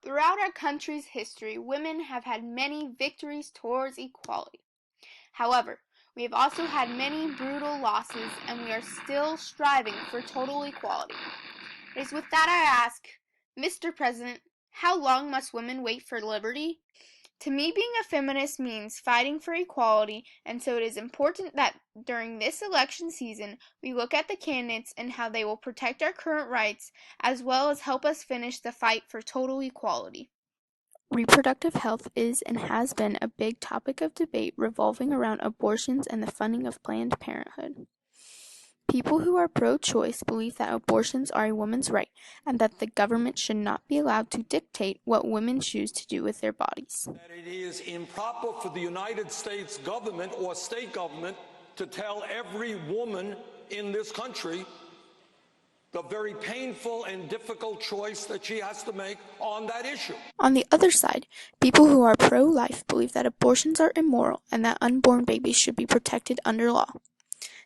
Throughout our country's history, women have had many victories towards equality. However, we have also had many brutal losses, and we are still striving for total equality. It is with that I ask, Mr. President, how long must women wait for liberty? To me, being a feminist means fighting for equality, and so it is important that during this election season, we look at the candidates and how they will protect our current rights, as well as help us finish the fight for total equality. Reproductive health is and has been a big topic of debate revolving around abortions and the funding of Planned Parenthood. People who are pro-choice believe that abortions are a woman's right and that the government should not be allowed to dictate what women choose to do with their bodies. That it is improper for the United States government or state government to tell every woman in this country the very painful and difficult choice that she has to make on that issue. On the other side, people who are pro-life believe that abortions are immoral and that unborn babies should be protected under law.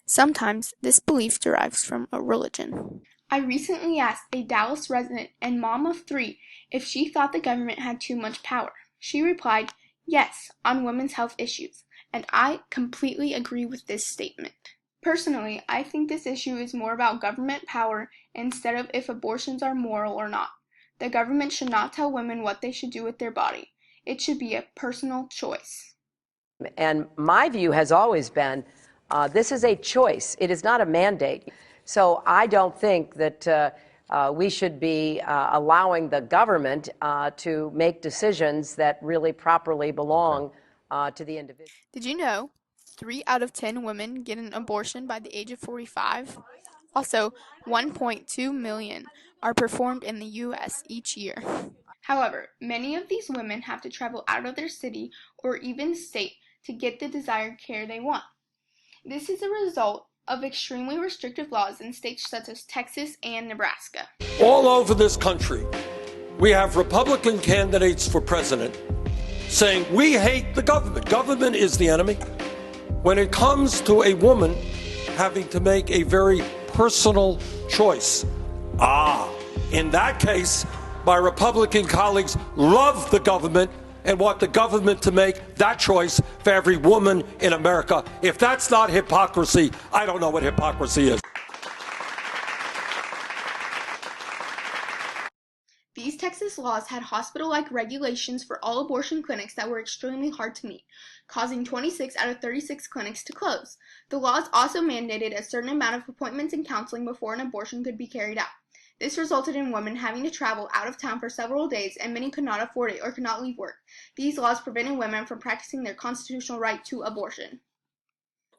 Sometimes this belief derives from a religion. I recently asked a Dallas resident and mom of 3 if she thought the government had too much power. She replied, yes, on women's health issues, and I completely agree with this statement. Personally, I think this issue is more about government power instead of if abortions are moral or not. The government should not tell women what they should do with their body. It should be a personal choice. And my view has always been, this is a choice. It is not a mandate. So I don't think that we should be allowing the government to make decisions that really properly belong to the individual. Did you know 3 out of 10 women get an abortion by the age of 45? Also, 1.2 million are performed in the U.S. each year. However, many of these women have to travel out of their city or even state to get the desired care they want. This is a result of extremely restrictive laws in states such as Texas and Nebraska. All over this country, we have Republican candidates for president saying, we hate the government. Government is the enemy. When it comes to a woman having to make a very personal choice, in that case, my Republican colleagues love the government and want the government to make that choice for every woman in America. If that's not hypocrisy, I don't know what hypocrisy is. These Texas laws had hospital-like regulations for all abortion clinics that were extremely hard to meet, causing 26 out of 36 clinics to close. The laws also mandated a certain amount of appointments and counseling before an abortion could be carried out. This resulted in women having to travel out of town for several days, and many could not afford it or could not leave work. These laws prevented women from practicing their constitutional right to abortion.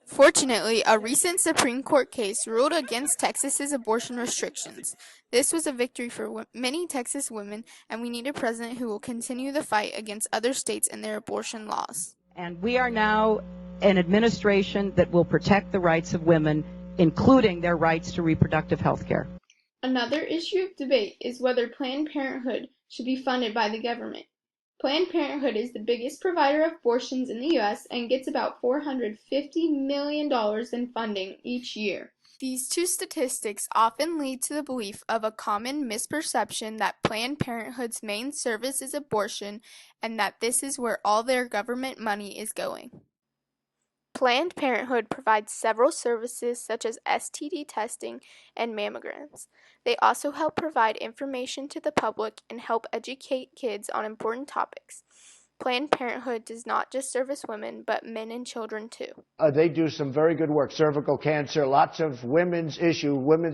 Fortunately, a recent Supreme Court case ruled against Texas's abortion restrictions. This was a victory for many Texas women, and we need a president who will continue the fight against other states and their abortion laws. And we are now an administration that will protect the rights of women, including their rights to reproductive health care. Another issue of debate is whether Planned Parenthood should be funded by the government. Planned Parenthood is the biggest provider of abortions in the U.S. and gets about $450 million in funding each year. These two statistics often lead to the belief of a common misperception that Planned Parenthood's main service is abortion and that this is where all their government money is going. Planned Parenthood provides several services such as STD testing and mammograms. They also help provide information to the public and help educate kids on important topics. Planned Parenthood does not just service women, but men and children too. They do some very good work. Cervical cancer, lots of women's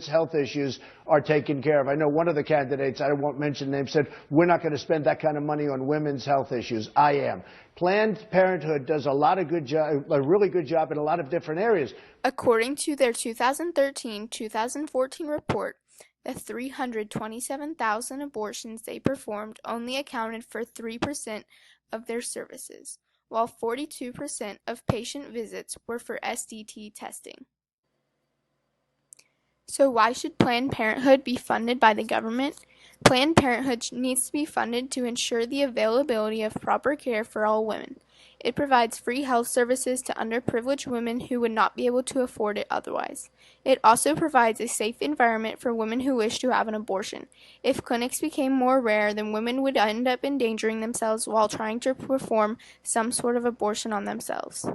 health issues are taken care of. I know one of the candidates, I won't mention names, said, we're not going to spend that kind of money on women's health issues. I am. Planned Parenthood does a really good job in a lot of different areas. According to their 2013-2014 report, the 327,000 abortions they performed only accounted for 3% of their services, while 42% of patient visits were for STD testing. So why should Planned Parenthood be funded by the government? Planned Parenthood needs to be funded to ensure the availability of proper care for all women. It provides free health services to underprivileged women who would not be able to afford it otherwise. It also provides a safe environment for women who wish to have an abortion. If clinics became more rare, then women would end up endangering themselves while trying to perform some sort of abortion on themselves.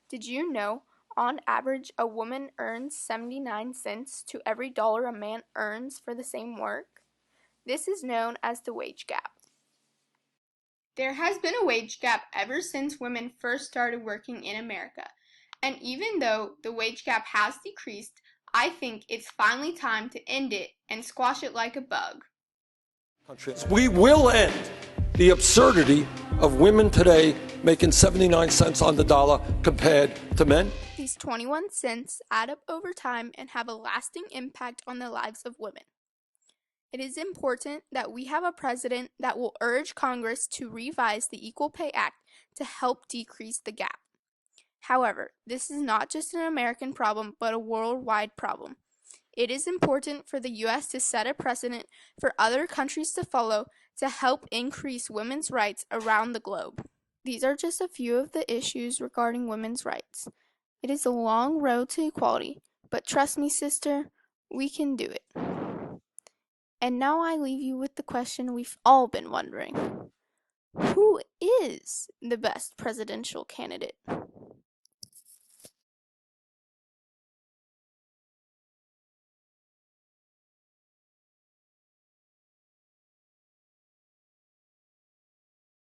Did you know, on average, a woman earns 79 cents to every dollar a man earns for the same work? This is known as the wage gap. There has been a wage gap ever since women first started working in America. And even though the wage gap has decreased, I think it's finally time to end it and squash it like a bug. We will end the absurdity of women today making 79 cents on the dollar compared to men. These 21 cents add up over time and have a lasting impact on the lives of women. It is important that we have a president that will urge Congress to revise the Equal Pay Act to help decrease the gap. However, this is not just an American problem, but a worldwide problem. It is important for the U.S. to set a precedent for other countries to follow to help increase women's rights around the globe. These are just a few of the issues regarding women's rights. It is a long road to equality, but trust me, sister, we can do it. And now I leave you with the question we've all been wondering. Who is the best presidential candidate?